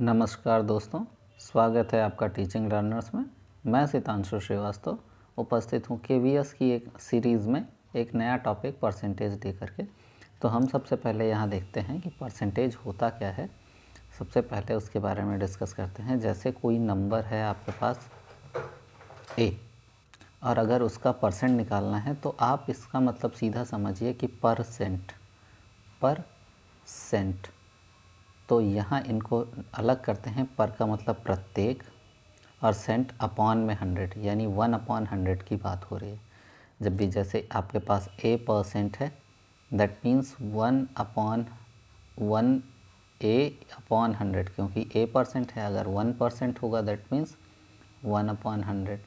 नमस्कार दोस्तों, स्वागत है आपका टीचिंग लर्नर्स में। मैं सितांशु श्रीवास्तव उपस्थित हूँ केवीएस की एक सीरीज़ में एक नया टॉपिक परसेंटेज दे करके। तो हम सबसे पहले यहाँ देखते हैं कि परसेंटेज होता क्या है। सबसे पहले उसके बारे में डिस्कस करते हैं। जैसे कोई नंबर है आपके पास a और अगर उसका परसेंट निकालना है तो आप इसका मतलब सीधा समझिए कि परसेंट। तो यहाँ इनको अलग करते हैं। पर का मतलब प्रत्येक और सेंट अपॉन में 100, यानी 1/100 की बात हो रही है। जब भी जैसे आपके पास a% है, दैट मीन्स 1/1 a/100, क्योंकि a% है। अगर 1% होगा दैट मीन्स 1/100।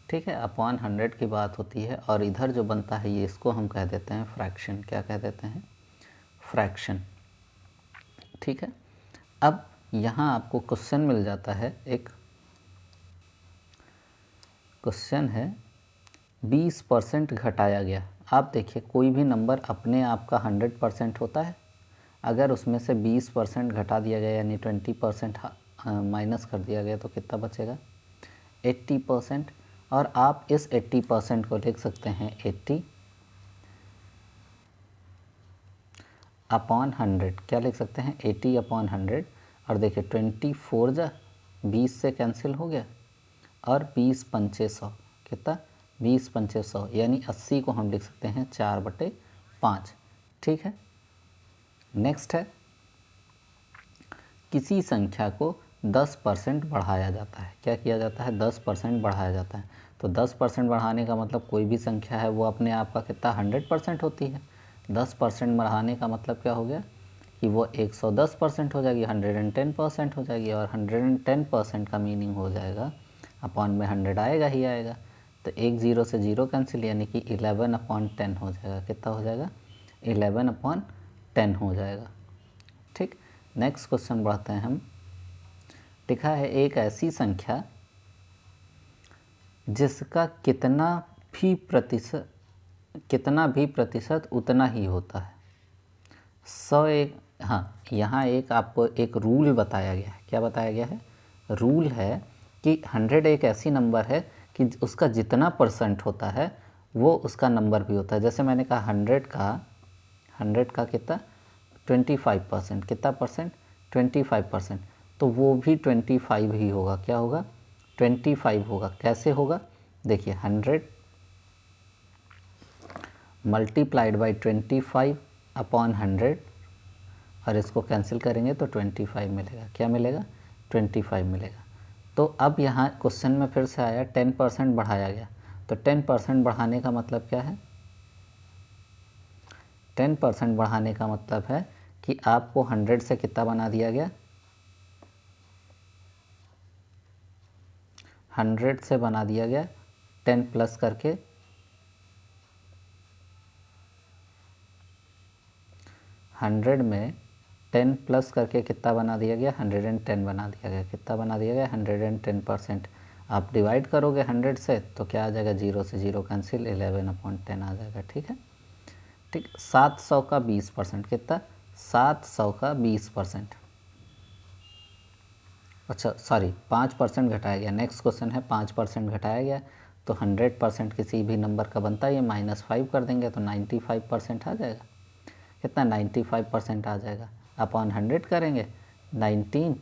ठीक है, अपॉन 100 की बात होती है। और इधर जो बनता है ये इसको हम कह देते हैं फ्रैक्शन। क्या कह देते हैं? फ्रैक्शन। ठीक है, अब यहाँ आपको क्वेश्चन मिल जाता है। एक क्वेश्चन है 20% घटाया गया। आप देखिए कोई भी नंबर अपने आप का 100% होता है। अगर उसमें से 20% घटा दिया गया यानी 20% माइनस कर दिया गया तो कितना बचेगा? 80%। और आप इस 80% को लिख सकते हैं 80/100। क्या लिख सकते हैं? 80/100। और देखिए 24 जा 20 से कैंसिल हो गया और 20 पंचे 100, कितना? 20 पंचे 100, यानी 80 को हम लिख सकते हैं 4/5। ठीक है, नेक्स्ट है किसी संख्या को 10% बढ़ाया जाता है। क्या किया जाता है? 10% बढ़ाया जाता है। तो 10% बढ़ाने का मतलब कोई भी संख्या है वो अपने आप का कितना? 100% होती है। 10% बढ़ाने का मतलब क्या हो गया कि वो 110% हो जाएगी, 110% हो जाएगी। और 110% का मीनिंग हो जाएगा अपॉन में 100 आएगा ही आएगा। तो एक 0 से 0 कैंसिल, यानी कि 11/10 हो जाएगा। कितना हो जाएगा? 11/10 हो जाएगा। ठीक, नेक्स्ट क्वेश्चन बढ़ते हैं हम। लिखा है एक ऐसी संख्या जिसका कितना भी प्रतिशत उतना ही होता है। 100 एक, हाँ, यहाँ एक आपको एक रूल बताया गया है। क्या बताया गया है? रूल है कि 100 एक ऐसी नंबर है कि उसका जितना परसेंट होता है वो उसका नंबर भी होता है। जैसे मैंने कहा 100 का कितना? 25%। कितना परसेंट? 25%। तो वो भी 25 ही होगा। क्या होगा? 25 होगा। कैसे होगा? देखिए 100 मल्टीप्लाइड बाई 25/100 और इसको कैंसिल करेंगे तो 25 मिलेगा। क्या मिलेगा? 25 मिलेगा। तो अब यहाँ क्वेश्चन में फिर से आया 10% बढ़ाया गया। तो 10% बढ़ाने का मतलब क्या है? 10% बढ़ाने का मतलब है कि आपको 100 से कितना बना दिया गया? 100 से बना दिया गया 10 प्लस करके 100 में 10 प्लस करके कितना बना दिया गया? 110 बना दिया गया। कितना बना दिया गया? 110%। आप डिवाइड करोगे 100 से तो क्या आ जाएगा? 0 से 0 कैंसिल, 11/10 आ जाएगा। ठीक है, ठीक। 700 का 20%। कितना? 700 का 20%। अच्छा सॉरी, 5% घटाया गया। नेक्स्ट क्वेश्चन है 5% घटाया गया तो 100% किसी भी नंबर का बनता है, ये -5 कर देंगे तो 95% आ जाएगा। कितना? 95% आ जाएगा। अपॉन 100 करेंगे 19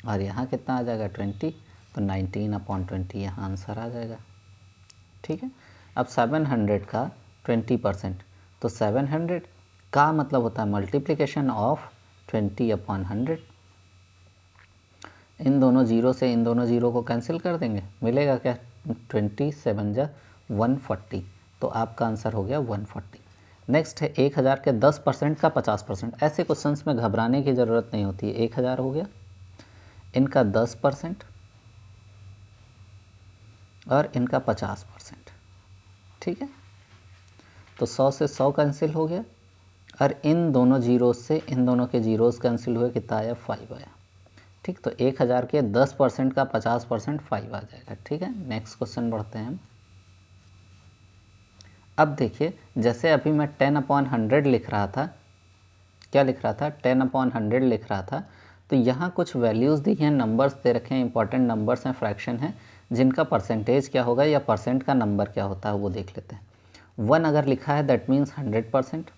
और यहाँ कितना आ जाएगा? 20। तो 19/20 यहाँ आंसर आ जाएगा। ठीक है, अब 700 का 20%। तो 700 का मतलब होता है मल्टीप्लिकेशन ऑफ 20/100। इन दोनों जीरो से इन दोनों जीरो को कैंसिल कर देंगे, मिलेगा क्या? 27 जा 140। तो आपका आंसर हो गया 140। नेक्स्ट है 1000 के 10% का 50%। ऐसे क्वेश्चंस में घबराने की ज़रूरत नहीं होती है। 1000 हो गया, इनका 10% और इनका 50%। ठीक है, तो 100 से 100 कैंसिल हो गया और इन दोनों जीरोस से इन दोनों के जीरोस कैंसिल हुए। कितना आया? 5 आया। ठीक, तो 1000 के 10% का 50% 5 आ जाएगा। ठीक है, नेक्स्ट क्वेश्चन बढ़ते हैं हम। अब देखिए जैसे अभी मैं 10/100 लिख रहा था। क्या लिख रहा था? 10/100 लिख रहा था। तो यहाँ कुछ वैल्यूज़ दी हैं, नंबर्स दे रखे हैं, इंपॉर्टेंट नंबर्स हैं, फ्रैक्शन हैं, जिनका परसेंटेज क्या होगा या परसेंट का नंबर क्या होता है वो देख लेते हैं। 1 अगर लिखा है दैट मीन्स 100%,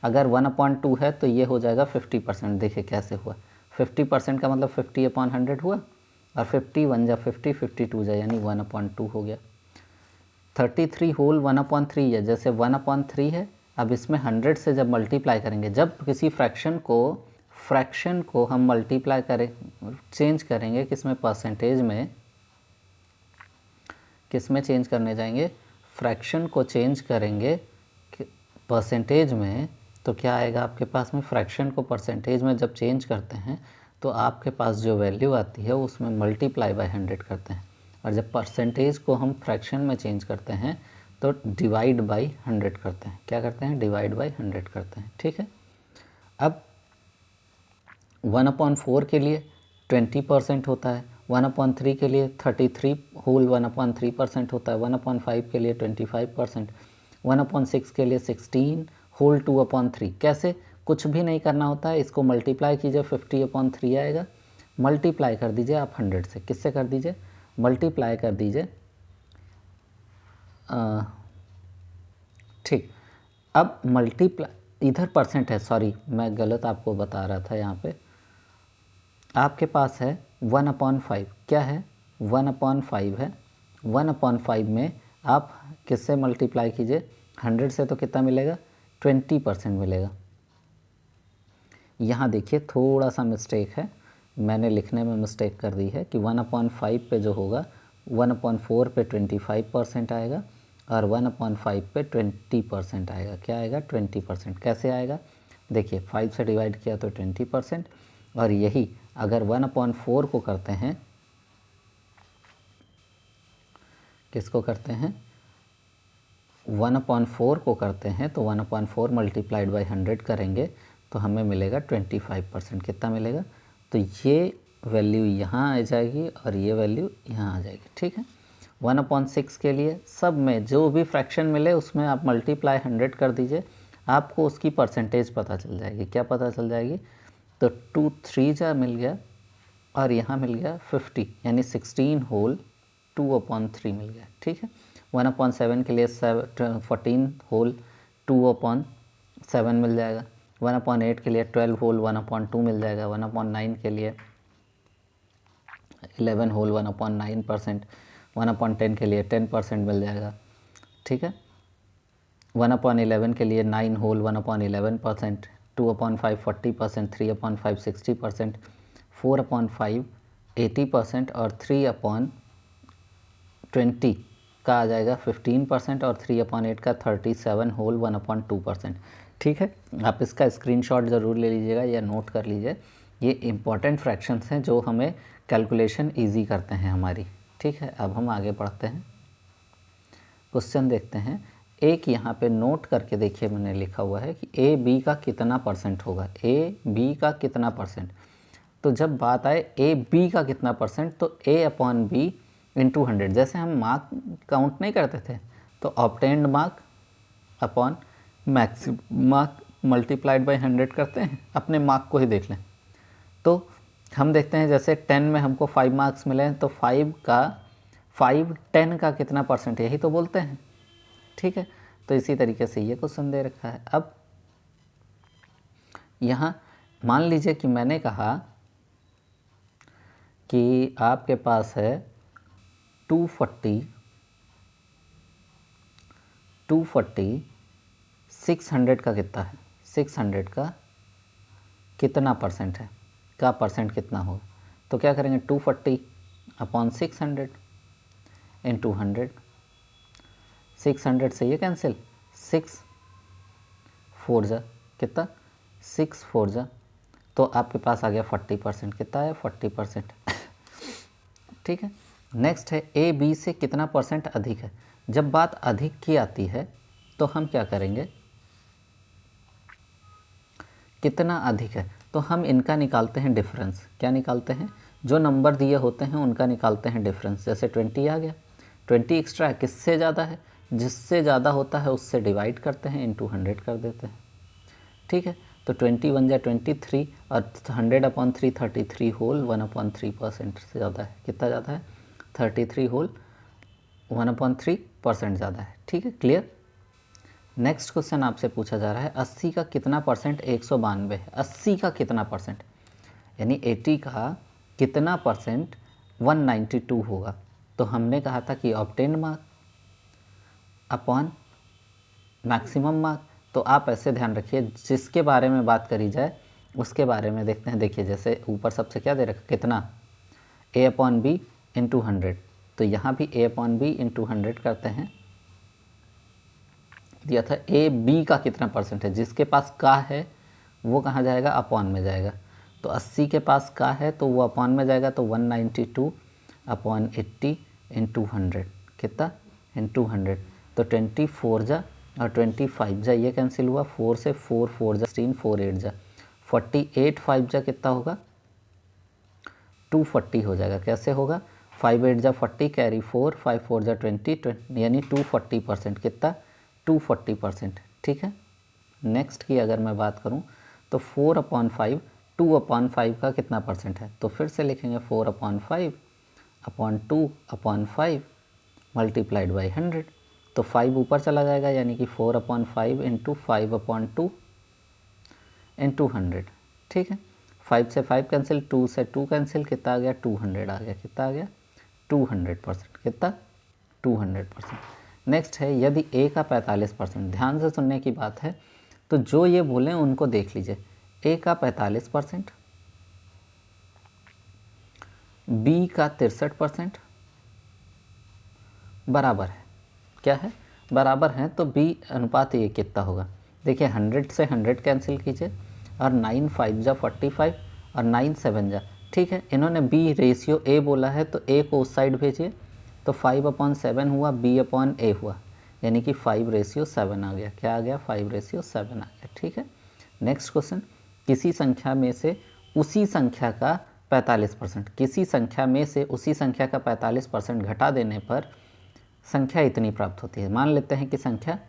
अगर 1/2 है तो ये हो जाएगा 50%। देखिए कैसे हुआ, 50% का मतलब 50/100 हुआ, और 50 1 जा 50, 52 जा यानी 1/2 हो गया। 33 होल 1/3 है, जैसे 1/3 है, अब इसमें 100 से जब मल्टीप्लाई करेंगे, जब किसी फ्रैक्शन को हम मल्टीप्लाई करें, चेंज करेंगे किस में, परसेंटेज में, किस में चेंज करने जाएंगे, फ्रैक्शन को चेंज करेंगे परसेंटेज में, तो क्या आएगा आपके पास में, फ्रैक्शन को परसेंटेज में जब चेंज करते हैं तो आपके पास जो वैल्यू आती है उसमें मल्टीप्लाई बाय 100 करते हैं, और जब परसेंटेज को हम फ्रैक्शन में चेंज करते हैं तो डिवाइड बाय 100 करते हैं। क्या करते हैं, डिवाइड बाय 100 करते हैं। ठीक है, अब 1/4 के लिए 20% होता है, 1/3 के लिए 33 होल 1/3% होता है, 1/5 के लिए 25%, 1/6 के लिए 16 होल 2/3। कैसे, कुछ भी नहीं करना होता है, इसको मल्टीप्लाई कीजिए, 50/3 आएगा, मल्टीप्लाई कर दीजिए आप 100 से, किससे कर दीजिए, मल्टीप्लाई कर दीजिए। ठीक, अब मल्टीप्लाई, इधर परसेंट है, सॉरी मैं गलत आपको बता रहा था, यहाँ पे आपके पास है 1/5, क्या है 1/5 है, 1/5 में आप किससे मल्टीप्लाई कीजिए, 100 से, तो कितना मिलेगा, 20% मिलेगा। यहाँ देखिए थोड़ा सा मिस्टेक है, मैंने लिखने में मिस्टेक कर दी है कि 1/5 पे जो होगा 1/4 पे 25% आएगा, और 1/5 पे 20% आएगा। क्या आएगा, 20%। कैसे आएगा, देखिए 5 से डिवाइड किया तो 20%, और यही अगर 1/4 को करते हैं, किसको करते हैं, 1/4 को करते हैं, तो 1/4 मल्टीप्लाइड बाई 100 करेंगे तो हमें मिलेगा 25%। कितना मिलेगा, तो ये वैल्यू यहाँ आ जाएगी और ये वैल्यू यहाँ आ जाएगी। ठीक है, 1/6 के लिए सब में जो भी फ्रैक्शन मिले उसमें आप मल्टीप्लाई 100 कर दीजिए, आपको उसकी परसेंटेज पता चल जाएगी। क्या पता चल जाएगी, तो 2 3 जा मिल गया, और यहाँ मिल गया 50 यानी 16 होल 2/3 मिल गया। ठीक है, 1/7 के लिए 14 होल 2/7 मिल जाएगा, 1/8 के लिए 12 होल 1/2 मिल जाएगा, 1/9 के लिए 11 होल 1/9%, 1/10 के लिए 10% मिल जाएगा। ठीक है, 1/11 के लिए 9 होल 1/11%, 2/5 40%, 3/5 60%, 4/5 80%, और 3/20 का आ जाएगा 15%, और 3/8 का 37 होल 1/2%। ठीक है, आप इसका स्क्रीनशॉट ज़रूर ले लीजिएगा या नोट कर लीजिए, ये इम्पॉर्टेंट फ्रैक्शंस हैं जो हमें कैलकुलेशन इजी करते हैं हमारी। ठीक है, अब हम आगे बढ़ते हैं, क्वेश्चन देखते हैं। एक यहाँ पे नोट करके देखिए, मैंने लिखा हुआ है कि ए बी का कितना परसेंट होगा, ए बी का कितना परसेंट। तो जब बात आए ए बी का कितना परसेंट, तो A/B × 100, जैसे हम मार्क काउंट नहीं करते थे, तो obtained mark upon maximum mark multiplied by 100 करते हैं। अपने मार्क को ही देख लें, तो हम देखते हैं जैसे 10 में हमको 5 मार्क्स मिले हैं, तो 10 का कितना परसेंट, यही तो बोलते हैं। ठीक है, तो इसी तरीके से ये क्वेश्चन दे रखा है। अब यहाँ मान लीजिए कि मैंने कहा कि आपके पास है 240 600 का कितना है, 600 का कितना परसेंट है, का परसेंट कितना होगा। तो क्या करेंगे, 240/600 × 100, 600 से ये कैंसिल, 6 4 जा कितना, 6 4 जा, तो आपके पास आ गया 40%। कितना है, 40%। ठीक है, नेक्स्ट है ए बी से कितना परसेंट अधिक है। जब बात अधिक की आती है तो हम क्या करेंगे, कितना अधिक है, तो हम इनका निकालते हैं डिफरेंस। क्या निकालते हैं, जो नंबर दिए होते हैं उनका निकालते हैं डिफरेंस। जैसे 20 आ गया, 20 एक्स्ट्रा है, किससे ज़्यादा है, जिससे ज़्यादा होता है उससे डिवाइड करते हैं, × 100 कर देते हैं। ठीक है, तो 21 जा 23 और 100/3 33 होल 1/3% से ज़्यादा है। कितना ज़्यादा है? 33 होल 1/3% ज़्यादा है। ठीक है, क्लियर। नेक्स्ट क्वेश्चन आपसे पूछा जा रहा है 80 का कितना परसेंट 192 है। 80 का कितना परसेंट, यानी 80 का कितना परसेंट 192 होगा। तो हमने कहा था कि obtained mark upon maximum mark. तो आप ऐसे ध्यान रखिए, जिसके बारे में बात करी जाए उसके बारे में देखते हैं। देखिए जैसे ऊपर सबसे क्या दे रखा, कितना, A/B इंटू 100। तो यहाँ भी A/B इंटू 100 करते हैं। दिया था AB का कितना परसेंट है, जिसके पास का है वो कहाँ जाएगा, अपॉन में जाएगा। तो 80 के पास का है तो वो अपॉन में जाएगा, तो 192/80 इंटू 100 कितना, इंटू 100। तो 24 जा और 25 जा ये कैंसिल हुआ, 4 से 4 4 जा 16, 4 8 जा 48, 5 जा कितना होगा, 240 हो जाएगा। कैसे होगा, 5 8 जा 40 कैरी 4, 5 4 जा 20 यानी 240%। कितना, 240%। ठीक है। नेक्स्ट की अगर मैं बात करूं तो 4/5 2/5 का कितना परसेंट है। तो फिर से लिखेंगे 4/5/2/5 मल्टीप्लाइड बाई 100। तो 5 ऊपर चला जाएगा, यानी कि 4/5 इंटू 5/2 इंटू 100। ठीक है, 5 से 5 कैंसिल, 2 से 2 कैंसिल, कितना आ गया, 200 आ गया। कितना आ गया, 200%। कितना, 200%। नेक्स्ट है यदि A का 45%, ध्यान से सुनने की बात है, तो जो ये बोले उनको देख लीजिए। A का 45%, B का 63% बराबर है। क्या है, बराबर है। तो B अनुपात A कितना होगा। देखिए 100 से 100 कैंसिल कीजिए और 9 5 जा 45 और 9 7 जा। ठीक है, इन्होंने B रेशियो A बोला है तो A को उस साइड भेजिए। तो 5/7 हुआ, B/A हुआ, यानी कि 5:7 आ गया। क्या आ गया, 5:7 आ गया। ठीक है। नेक्स्ट क्वेश्चन, किसी संख्या में से उसी संख्या का 45%, किसी संख्या में से उसी संख्या का 45% घटा देने पर संख्या इतनी प्राप्त होती है। मान लेते हैं कि संख्या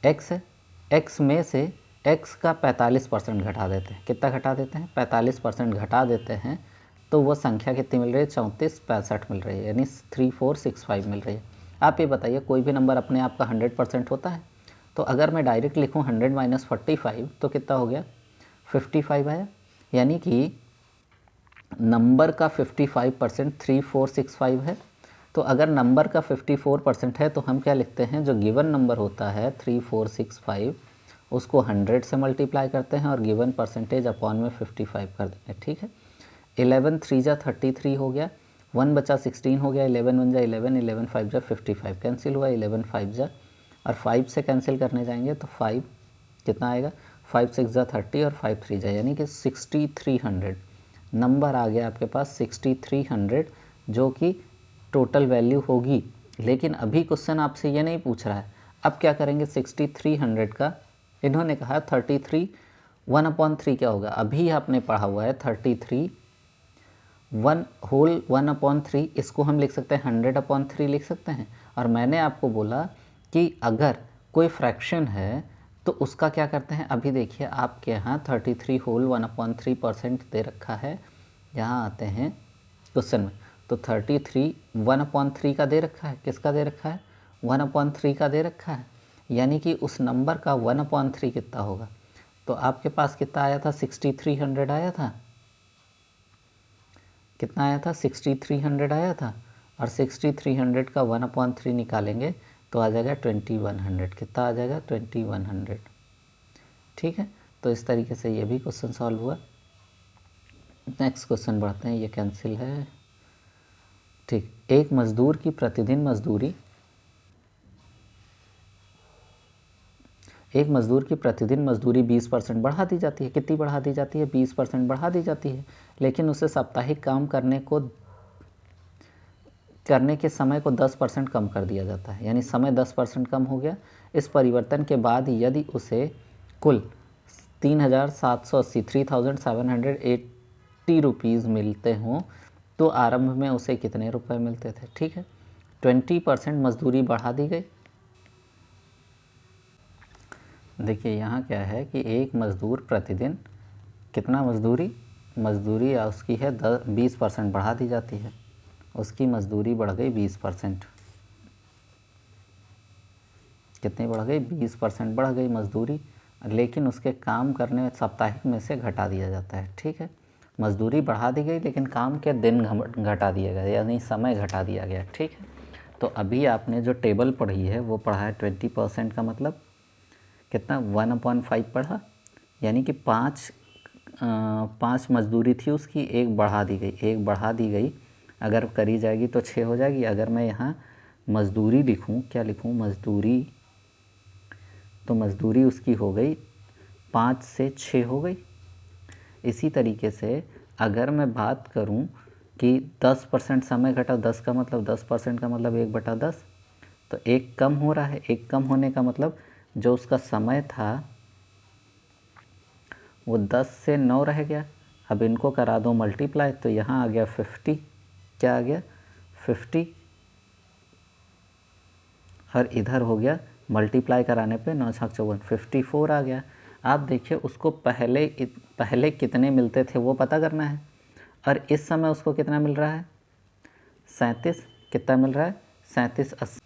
x है, x में से x का 45% घटा देते हैं। कितना घटा देते हैं, 45% घटा देते हैं, तो वो संख्या कितनी मिल रही है, 3465 मिल रही है, यानी 3465 मिल रही है। आप ये बताइए, कोई भी नंबर अपने आप का 100% होता है। तो अगर मैं डायरेक्ट लिखूँ 100 - 45 तो कितना हो गया, 55 आया। यानी कि नंबर का 55% 3465 है। तो अगर नंबर का 54% है तो हम क्या लिखते हैं, जो गिवन नंबर होता है 3465 उसको 100 से मल्टीप्लाई करते हैं और गिवन परसेंटेज अपॉन में 55 कर देंगे। ठीक है, 11 3 जा 33 हो गया, 1 बचा 16 हो गया, 11 1 जा 11, 11 5 जा 55 कैंसिल हुआ, 11 5 जा और 5 से कैंसिल करने जाएंगे तो 5 कितना आएगा, 5 6 जा 30 और 5 3 जा, यानी कि 6300 नंबर आ गया आपके पास 6300, जो कि टोटल वैल्यू होगी। लेकिन अभी क्वेश्चन आपसे ये नहीं पूछ रहा है। अब क्या करेंगे, 6300 का इन्होंने कहा 33 1/3 क्या होगा। अभी आपने पढ़ा हुआ है 33 1 होल 1/3, इसको हम लिख सकते हैं 100/3 लिख सकते हैं। और मैंने आपको बोला कि अगर कोई फ्रैक्शन है तो उसका क्या करते हैं। अभी देखिए आपके यहाँ 33 होल 1/3% दे रखा है, यहाँ आते हैं क्वेश्चन में, तो 33 1/3 का दे रखा है। किसका दे रखा है, 1/3 का दे रखा है, यानी कि उस नंबर का 1/3 कितना होगा। तो आपके पास कितना आया था, 6300 आया था। कितना आया था, 6300 आया था। और 6300 का 1/3 निकालेंगे तो आ जाएगा 2100। कितना आ जाएगा, 2100। ठीक है, तो इस तरीके से ये भी क्वेश्चन सॉल्व हुआ। नेक्स्ट क्वेश्चन बढ़ते हैं, ये कैंसिल है। ठीक, एक मजदूर की प्रतिदिन मजदूरी, एक मजदूर की प्रतिदिन मजदूरी 20% बढ़ा दी जाती है। कितनी बढ़ा दी जाती है, 20% बढ़ा दी जाती है। लेकिन उसे साप्ताहिक काम करने के समय को 10% कम कर दिया जाता है, यानी समय 10% कम हो गया। इस परिवर्तन के बाद यदि उसे कुल 3780 रुपीज़ मिलते हों तो आरंभ में उसे कितने रुपए मिलते थे। ठीक है, 20% मजदूरी बढ़ा दी गई, देखिए यहाँ क्या है कि एक मज़दूर प्रतिदिन कितना मज़दूरी या उसकी है 20% बढ़ा दी जाती है। उसकी मज़दूरी बढ़ गई 20%। कितनी बढ़ गई? 20% बढ़ गई मज़दूरी, लेकिन उसके काम करने साप्ताहिक में से घटा दिया जाता है। ठीक है, मज़दूरी बढ़ा दी गई लेकिन काम के दिन घटा दिया गया, यानी समय घटा दिया गया। ठीक है, तो अभी आपने जो टेबल पढ़ी है वो पढ़ा है 20% का मतलब कितना 1/5 पढ़ा, यानी कि 5 मज़दूरी थी उसकी, एक बढ़ा दी गई अगर करी जाएगी तो 6 हो जाएगी। अगर मैं यहाँ मज़दूरी लिखूँ, क्या लिखूँ? मज़दूरी, तो मज़दूरी उसकी हो गई 5 से 6 हो गई। इसी तरीके से अगर मैं बात करूं कि 10% समय घटा, 10 का मतलब 10% का मतलब 1/10, तो एक कम हो रहा है। एक कम होने का मतलब जो उसका समय था वो 10 से 9 रह गया। अब इनको करा दो मल्टीप्लाई, तो यहाँ आ गया 50। क्या आ गया? 50। और इधर हो गया मल्टीप्लाई कराने पे 9 छक 54, 54 आ गया। आप देखिए उसको पहले कितने मिलते थे वो पता करना है, और इस समय उसको कितना मिल रहा है? 37। कितना मिल रहा है? 37,80।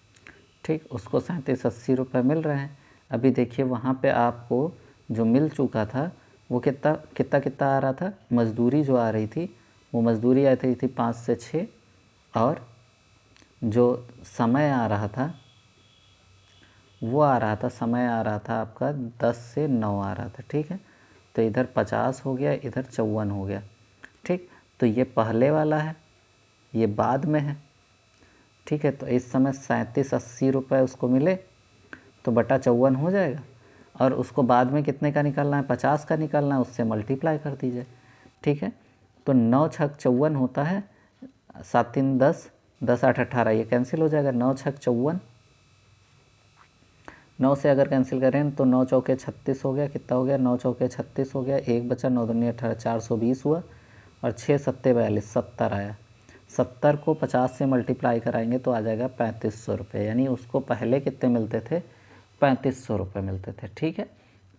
ठीक, उसको 37,80 रुपये मिल रहे हैं। अभी देखिए वहाँ पे आपको जो मिल चुका था वो कितना कितना कितना आ रहा था? मज़दूरी जो आ रही थी वो मज़दूरी आई थी 5 से 6, और जो समय आ रहा था वो समय आ रहा था आपका 10 से 9 आ रहा था। ठीक है, तो इधर 50 हो गया, इधर 54 हो गया। ठीक, तो ये पहले वाला है, ये बाद में है। ठीक है, तो इस समय 37,80 रुपये उसको मिले तो बटा 54 हो जाएगा, और उसको बाद में कितने का निकालना है? 50 का निकालना है, उससे मल्टीप्लाई कर दीजिए। ठीक है, तो 9 छक 54 होता है, 7 3 10, 10 8 18, ये कैंसिल हो जाएगा। 9 छक 54, 9 से अगर कैंसिल करें तो 9 चौके 36 हो गया। कितना हो गया? 9 चौके 36 हो गया, एक बचा, 9 दूनी 18, 420 हुआ, और 6 सत्ते 42, 70 आया। 70 को 50 से मल्टीप्लाई कराएंगे तो आ जाएगा 3500 रुपये, यानी उसको पहले कितने मिलते थे? 3500 रुपये मिलते थे। ठीक है,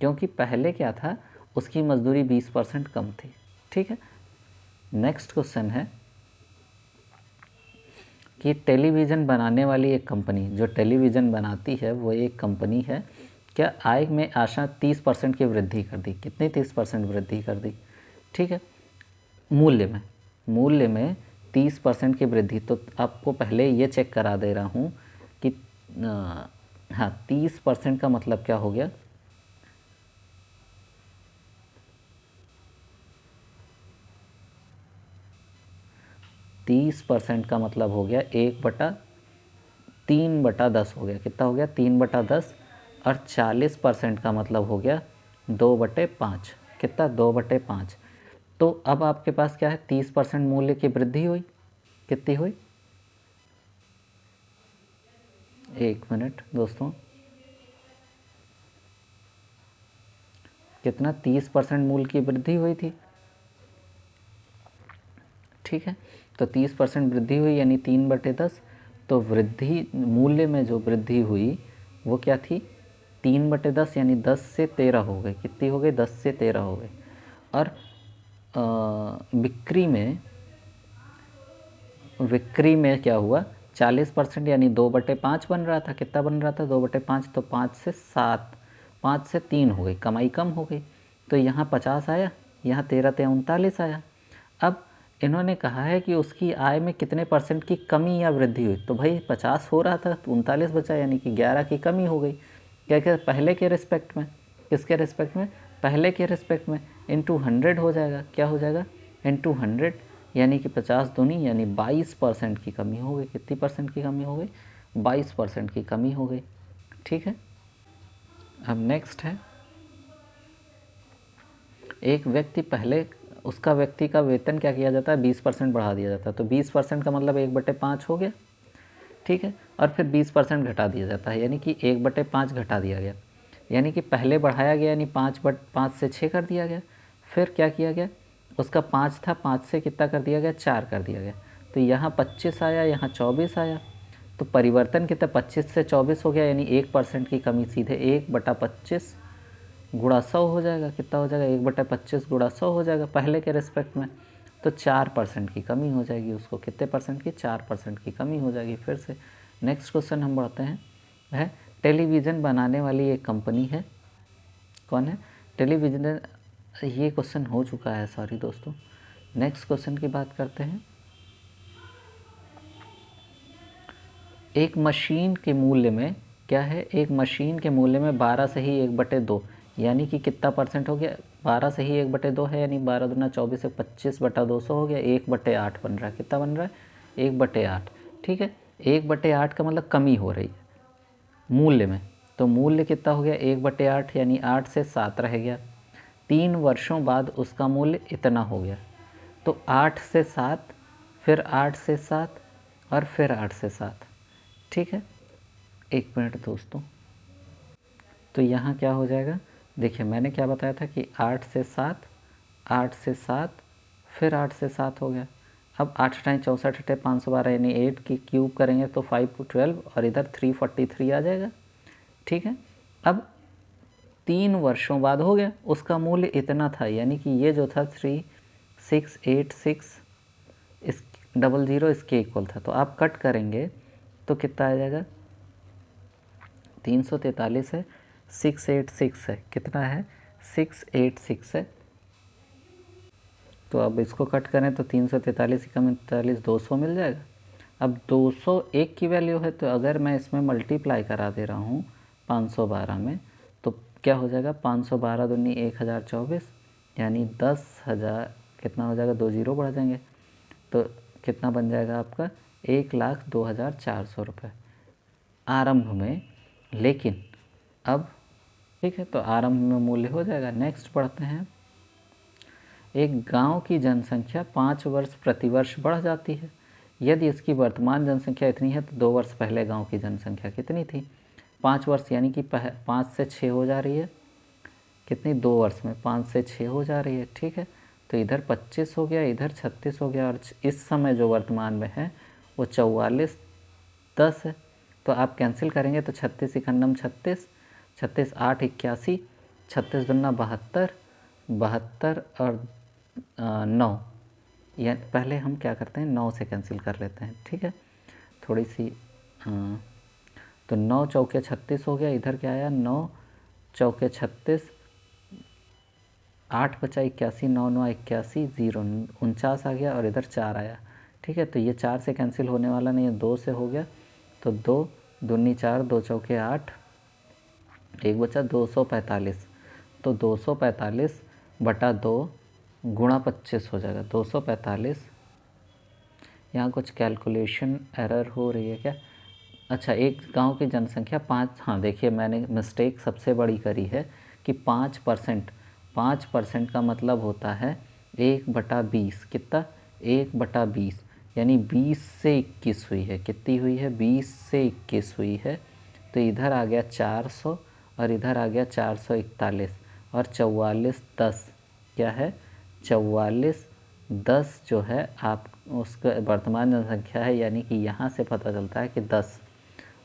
क्योंकि पहले क्या था, उसकी मजदूरी 20% कम थी। ठीक है, नेक्स्ट क्वेश्चन है कि टेलीविज़न बनाने वाली एक कंपनी, जो टेलीविज़न बनाती है वो एक कंपनी है, क्या आय में आशा 30% की वृद्धि कर दी? कितनी 30% वृद्धि कर दी? ठीक है, मूल्य में 30% की वृद्धि। तो आपको पहले ये चेक करा दे रहा हूँ कि हाँ, 30% का मतलब क्या हो गया? तीस परसेंट का मतलब हो गया 1/3/10 हो गया। कितना हो गया? 3/10। और 40% का मतलब हो गया 2/5। कितना? 2/5। तो अब आपके पास क्या है? 30% मूल्य की वृद्धि हुई। कितनी हुई? एक मिनट दोस्तों, कितना? 30% मूल्य की वृद्धि हुई थी। ठीक है, तो 30% वृद्धि हुई यानी 3/10। तो वृद्धि मूल्य में जो वृद्धि हुई वो क्या थी? 3/10, यानी 10 से 13 हो गई। कितनी हो गई? 10 से 13 हो गई। और बिक्री में क्या हुआ? 40%, यानी 2/5 बन रहा था। कितना बन रहा था? 2/5। तो 5 से 7, 5 से 3 हो गई, कमाई कम हो गई। तो यहाँ 50 आया, यहाँ 13 ते 39 आया। अब इन्होंने कहा है कि उसकी आय में कितने परसेंट की कमी या वृद्धि हुई? तो भाई 50 हो रहा था तो 39 बचा, यानी कि 11 की कमी हो गई। क्या क्या? पहले के रिस्पेक्ट में। किसके रिस्पेक्ट में? पहले के रिस्पेक्ट में। इंटू 100 हो जाएगा। क्या हो जाएगा? इंटू 100, यानी कि 50 दूनी, यानी 22% की कमी हो गई। कितनी परसेंट की कमी हो गई? 22% की कमी हो गई। ठीक है, अब नेक्स्ट है, एक व्यक्ति पहले, उसका व्यक्ति का वेतन क्या किया जाता है? 20% बढ़ा दिया जाता है। तो 20% का मतलब 1/5 हो गया। ठीक है, और फिर 20% घटा दिया जाता है, यानी कि 1/5 घटा दिया गया। यानी कि पहले बढ़ाया गया, यानी 5 से 6 कर दिया गया। फिर क्या किया गया? उसका 5 था, 5 से कितना कर दिया गया? 4 कर दिया गया। तो यहाँ 25 आया, यहाँ 24 आया। तो परिवर्तन कितना? 25 से 24 हो गया, यानी 1% की कमी। सीधे 1/25 गुणा 100 हो जाएगा, कितना हो जाएगा 1/25 गुणा 100 हो जाएगा पहले के रिस्पेक्ट में, तो 4% की कमी हो जाएगी उसको, कितने परसेंट की, 4% की कमी हो जाएगी। फिर से नेक्स्ट क्वेश्चन हम बढ़ते हैं, वह टेलीविज़न बनाने वाली एक कंपनी है, कौन है, टेलीविज़न, ये क्वेश्चन हो चुका है, सॉरी दोस्तों। नेक्स्ट क्वेश्चन की बात करते हैं, एक मशीन के मूल्य में क्या है, एक मशीन के मूल्य में 12 से ही 1/2 यानी कि कितना परसेंट हो गया, 12 से ही 1/2 है, यानी 12 दूना 24 से 25/200 हो गया, 1/8 बन रहा है, कितना बन रहा है 1/8। ठीक है, 1/8 का मतलब कमी हो रही है मूल्य में, तो मूल्य कितना हो गया 1/8 यानी 8 से 7 रह गया। 3 वर्षों बाद उसका मूल्य इतना हो गया, तो 8 से 7, फिर 8 से 7 और फिर 8 से 7। ठीक है, एक मिनट दोस्तों, तो यहाँ क्या हो जाएगा, देखिए मैंने क्या बताया था कि 8 से 7, 8 से 7, फिर 8 से 7 हो गया। अब 8 टाइम 64 अट्ठे 512 यानी 8 की क्यूब करेंगे तो 512 और इधर 343 आ जाएगा। ठीक है, अब 3 वर्षों बाद हो गया, उसका मूल्य इतना था, यानी कि ये जो था 3686 इस 00 इसके इक्वल था, तो आप कट करेंगे तो कितना आ जाएगा 343 है, 686 है, कितना है 686 है, तो अब इसको कट करें तो 343 कम 43 200 मिल जाएगा। अब 201 की वैल्यू है, तो अगर मैं इसमें मल्टीप्लाई करा दे रहा हूँ 512 में, तो क्या हो जाएगा 512 दूनी 1024 यानी 10,000, कितना हो जाएगा 2 जीरो बढ़ जाएंगे, तो कितना बन जाएगा आपका 1,02,400 रुपये आरंभ में। लेकिन अब ठीक है, तो आरंभ में मूल्य हो जाएगा। नेक्स्ट पढ़ते हैं, एक गांव की जनसंख्या 5 वर्ष प्रतिवर्ष बढ़ जाती है, यदि इसकी वर्तमान जनसंख्या इतनी है तो 2 वर्ष पहले गांव की जनसंख्या कितनी थी। 5 वर्ष यानी कि 5 से 6 हो जा रही है, कितनी 2 वर्ष में 5 से 6 हो जा रही है। ठीक है, तो इधर 25 हो गया, इधर 36 हो गया, और इस समय जो वर्तमान में है वो 44 10 है, तो आप कैंसिल करेंगे तो 36 इकन्नम 36, 36 8 81, 36 दुना 72, 72 और 9, या पहले हम क्या करते हैं 9 से कैंसिल कर लेते हैं। ठीक है, थोड़ी सी तो 9 चौके 36 हो गया, इधर क्या आया 9 चौके 36, 8 बचा 81, 9 9 81, 0 49 आ गया, और इधर 4 आया। ठीक है, तो ये 4 से कैंसिल होने वाला नहीं है, 2 से हो गया, तो 2 दूनी 4, 2 चौके 8, एक बचा 245, तो 245 बटा 2 गुणा 25 हो जाएगा 245। यहाँ कुछ कैलकुलेशन एरर हो रही है क्या, अच्छा, एक गांव की जनसंख्या 5, हाँ देखिए मैंने मिस्टेक सबसे बड़ी करी है कि 5%, 5% का मतलब होता है 1/20, कितना 1/20 यानी 20 से 21 हुई है, कितनी हुई है 20 से 21 हुई है, तो इधर आ गया 400 और इधर आ गया 441 और 44 10, क्या है 44 10 जो है आप उसका वर्तमान जनसंख्या है, यानी कि यहाँ से पता चलता है कि 10,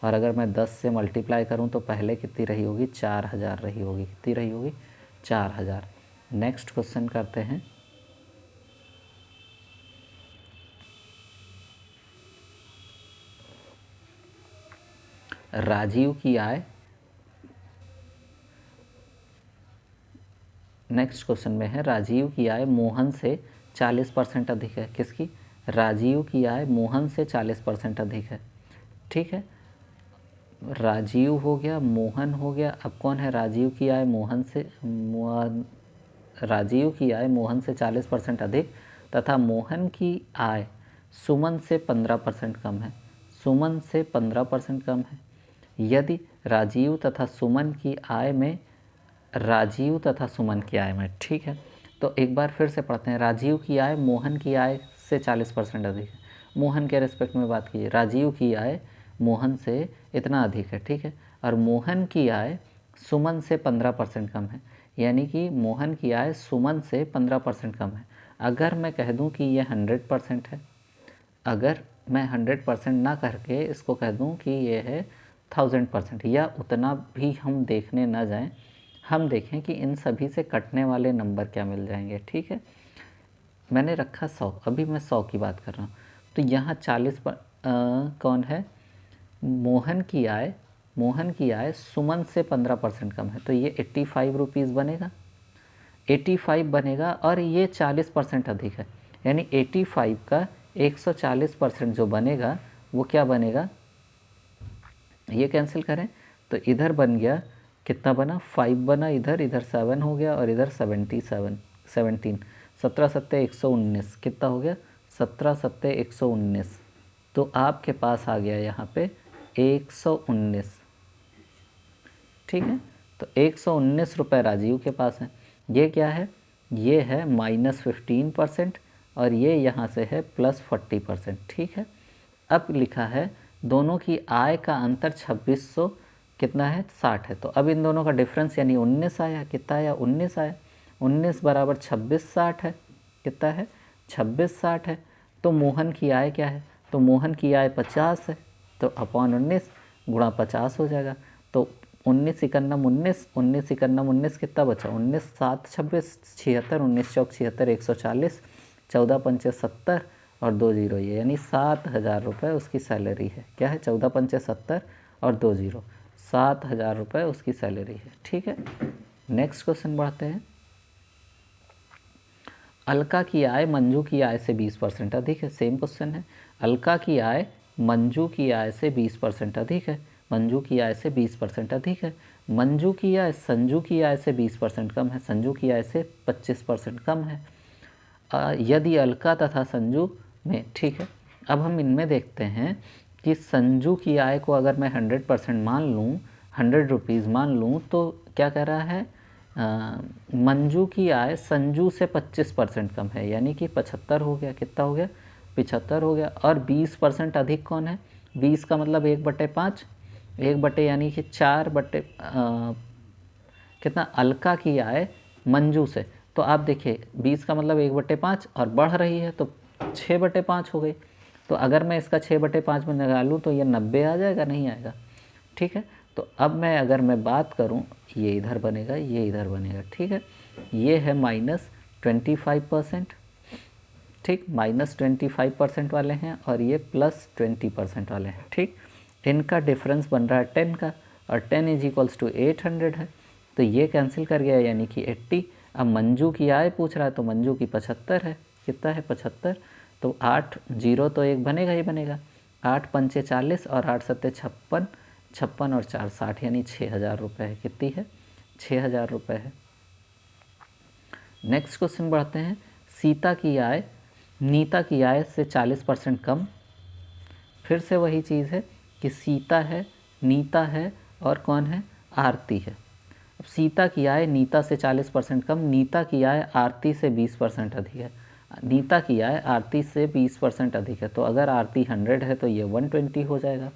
और अगर मैं 10 से मल्टीप्लाई करूँ तो पहले कितनी रही होगी 4000 रही होगी, कितनी रही होगी 4000। नेक्स्ट क्वेश्चन करते हैं, राजीव की आय, नेक्स्ट क्वेश्चन में है राजीव की आय मोहन से 40% अधिक है, किसकी, राजीव की आय मोहन से 40% अधिक है। ठीक है, राजीव हो गया, मोहन हो गया, अब कौन है राजीव की आय मोहन से, राजीव की आय मोहन से 40% अधिक तथा मोहन की आय सुमन से 15% कम है, सुमन से 15% कम है। यदि राजीव तथा सुमन की आय में, राजीव तथा सुमन की आय में, ठीक है, तो एक बार फिर से पढ़ते हैं, राजीव की आय मोहन की आय से 40% अधिक है, मोहन के रिस्पेक्ट में बात कीजिए, राजीव की आय मोहन से इतना अधिक है, ठीक है, और मोहन की आय सुमन से 15% कम है, यानी कि मोहन की आय सुमन से 15% कम है। अगर मैं कह दूं कि ये 100% है, अगर मैं 100% ना करके इसको कह दूं कि ये है 1000%, या उतना भी हम देखने ना जाएं, हम देखें कि इन सभी से कटने वाले नंबर क्या मिल जाएंगे। ठीक है, मैंने रखा 100, अभी मैं 100 की बात कर रहा हूँ। तो यहाँ 40 पर कौन है, मोहन की आय सुमन से 15% कम है, तो ये 85 रुपीज़ बनेगा, 85 बनेगा, और ये 40% अधिक है, यानी 85 का 140% जो बनेगा वो क्या बनेगा, ये कैंसिल करें तो इधर बन गया, कितना बना, 5 बना, इधर इधर 7 हो गया, और इधर 17, 17 सत्ते 119, कितना हो गया, 17 सत्ते 119। तो आपके पास आ गया यहाँ पे 119। ठीक है, तो 119 रुपये राजीव के पास है। ये क्या है, ये है -15%, और ये यहाँ से है +40%। ठीक है, अब लिखा है दोनों की आय का अंतर 2600 कितना है, 60 है। तो अब इन दोनों का डिफरेंस यानी 19 आया, कितना आया, 19 आया, 19 बराबर 26 60 है, कितना है, 26 60 है। तो मोहन की आय क्या है, तो मोहन की आय 50 है, तो अपॉन 19 गुणा 50 हो जाएगा। तो 19 इकन्नम 19, 19 इकन्नम 19, कितना बचा, 19 7 26 76, 19 चौक 76, 140, 14 पंचे 70 और 2 जीरो, ये यानी 7,000 रुपये उसकी सैलरी है। क्या है, 14 पंचे 70 और 2 जीरो, 7,000 रुपये उसकी सैलरी है। ठीक है, नेक्स्ट क्वेश्चन बढ़ते हैं। अलका की आय मंजू की आय से 20% अधिक है, सेम क्वेश्चन है। अलका की आय मंजू की आय से 20% अधिक है, मंजू की आय से 20% अधिक है। मंजू की आय संजू की आय से 20% कम है, संजू की आय से 25% कम है। यदि अलका तथा संजू में, ठीक है, अब हम इनमें देखते हैं कि संजू की आय को अगर मैं 100% मान लूँ, 100 रुपीज़ मान लूँ, तो क्या कह रहा है, मंजू की आय संजू से 25% कम है, यानी कि 75 हो गया, कितना हो गया, 75 हो गया। और 20% अधिक कौन है, 20 का मतलब 1/5, 1 यानी कि 4 कितना, अलका की आय मंजू से, तो आप देखिए 20 का मतलब 1/5 और बढ़ रही है, तो 6/5 हो गई। तो अगर मैं इसका 6/5 में निकालूँ तो ये 90 आ जाएगा, नहीं आएगा। ठीक है, तो अब मैं अगर मैं बात करूं, ये इधर बनेगा, ये इधर बनेगा। ठीक है, ये है -25%, ठीक, -25% वाले हैं, और ये +20% वाले हैं। ठीक, इनका डिफरेंस बन रहा है 10 का, और 10 = 800 है, तो ये कैंसिल कर गया, यानी कि 80। अब मंजू की आय पूछ रहा है, तो मंजू की 75 है, कितना है, 75, तो 8 जीरो तो एक बनेगा ही बनेगा, 8 पंचे 40 और 8 सत्ते 56, 56 और 4 60, यानी 6,000 रुपये है, कितनी है, 6,000 रुपये है। नेक्स्ट क्वेश्चन बढ़ते हैं। सीता की आय नीता की आय से 40% कम, फिर से वही चीज़ है कि सीता है, नीता है, और कौन है, आरती है। अब सीता की आय नीता से 40% कम, नीता की आय आरती से 20% अधिक है, नीता की आय आरती से 20% अधिक है। तो अगर आरती 100 है तो ये 120 हो जाएगा,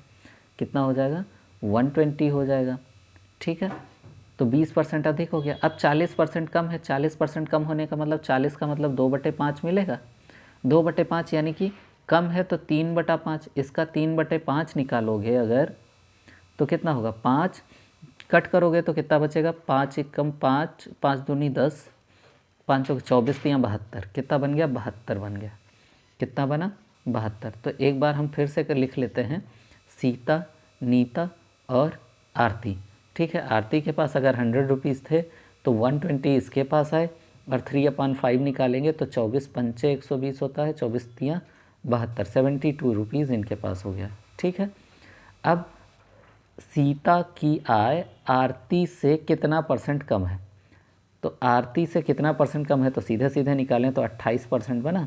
कितना हो जाएगा, 120 हो जाएगा। ठीक है, तो 20% अधिक हो गया। अब 40% कम है, 40% कम होने का मतलब 40 का मतलब 2/5 मिलेगा, 2/5 यानी कि कम है, तो 3/5, इसका 3/5 निकालोगे अगर तो कितना होगा, 5 कट करोगे तो कितना बचेगा, 5 एकम 5, 5 दूनी 10, 5 चौक 24, 72, कितना बन गया, 72 बन गया, कितना बना, 72। तो एक बार हम फिर से कर लिख लेते हैं, सीता, नीता और आरती। ठीक है, आरती के पास अगर 100 रुपीज़ थे तो 120 इसके पास आए, और 3/5 निकालेंगे तो 24 पंचे 120 होता है, 24 तियाँ 72, 72 रुपीज़ इनके पास हो गया। ठीक है, अब सीता की आय आरती से कितना % कम है, तो आरती से कितना % कम है, तो सीधे सीधे निकालें तो 28% बना।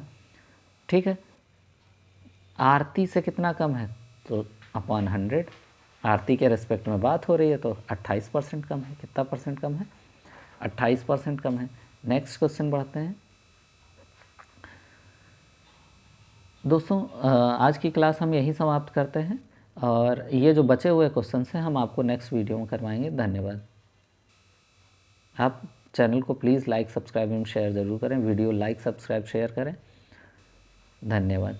ठीक है, आरती से कितना कम है, तो अपॉन 100, आरती के रेस्पेक्ट में बात हो रही है, तो 28% कम है, कितना % कम है, 28% कम है। नेक्स्ट क्वेश्चन बढ़ते हैं। दोस्तों आज की क्लास हम यही समाप्त करते हैं, और ये जो बचे हुए क्वेश्चन हैं हम आपको नेक्स्ट वीडियो में करवाएंगे। धन्यवाद। आप चैनल को प्लीज़ लाइक, सब्सक्राइब एवं शेयर ज़रूर करें, वीडियो लाइक, सब्सक्राइब, शेयर करें। धन्यवाद।